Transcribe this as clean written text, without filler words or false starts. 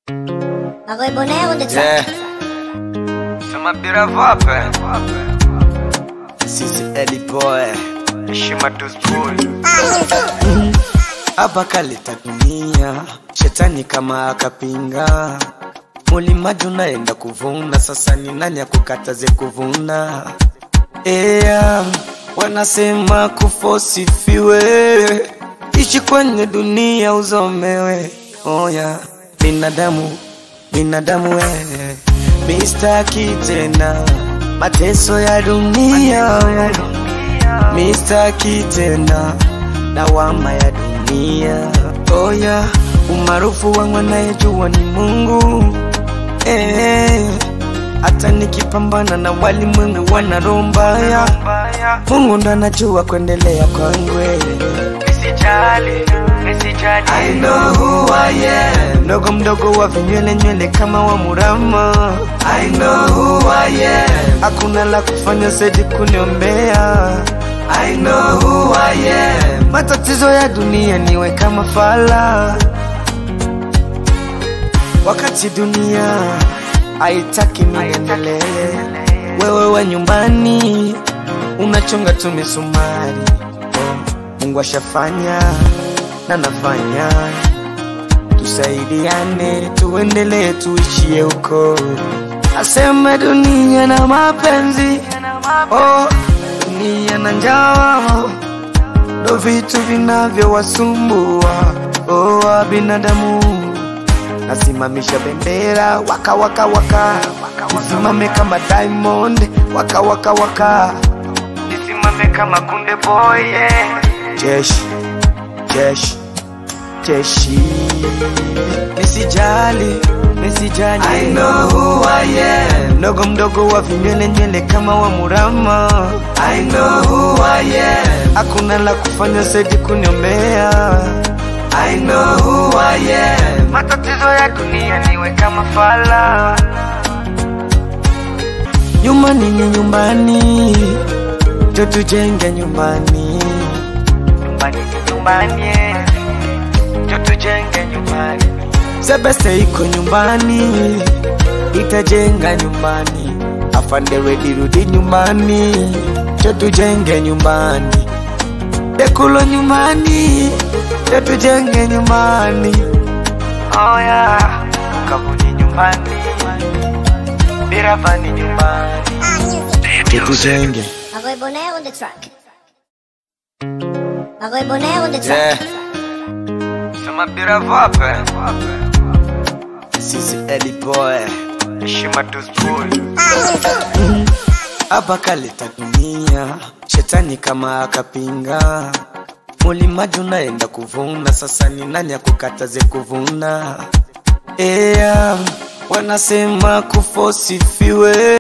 Magoy Bonaire on the track. Sema bira vape. Sisi Eddie Boy Heshima to spoon. hapa kaleta dunia, shetani kama akapinga. Mulimaji unaenda kuvuna, sasa ni nani akukataze kuvuna? Wanasema kufosifiwe, ishi kwenye dunia uzomewe. Binadamu mistaki tena mateso ya dunia, mistaki tena lawama ya dunia. Umaarufu wangu anayejua ni Mungu. Hata nikipambana na walimwengu wanarombaya, Mungu ndo anajua kuendelea kwangu. Nisijali. I know who I am. Mdogo mdogo wa vinywele kama wa Murama. I know who I am. Hakuna la kufanya zaidi kuniombea. I know who I am. Matatizo ya dunia niwe kama fala, wakati dunia haitaki niendelee. Wewe wa nyumbani unachonga tu misumari. Mungu ashafanya na nafanya, tusaidiane tuendelee tuishie huko. Asema dunia na mapenzi, dunia na njaa ndo vitu vinavyo wasumbua binadamu. Nasimamisha bendera waka nisimame kama Diamond waka Nisimame kama Kunde Boy, yeah. Jeshi Nisijali I know who I am. Mdogo mdogo wa vinywele kama wa Murama. I know who I am. Hakuna la kufanya zaidi kuniombea. I know who I am. Matatizo ya dunia niwe kama fala. Nyumbani ni nyumbani, jo tujenge nyumbani. Nyumbani, jo tujenge nyumbani. Sebeste iko nyumbani, itajenga nyumbani. Afande wedi rudi nyumbani, jo tujenge nyumbani. Dekulo nyumbani, jo tujenge nyumbani. Kabuni nyumbani, Biravani nyumbani. Jo tujenge. Magoy Bonaire on the track. Magoy Bonaire on the track. Sema bira vape. Sisi Eddie Boy Heshima to spoon. hapa kaleta dunia, shetani kama akapinga. Mulimaji unaenda kuvuna, sasa ni nani akukataze kuvuna? Wanasema kufosifiwe.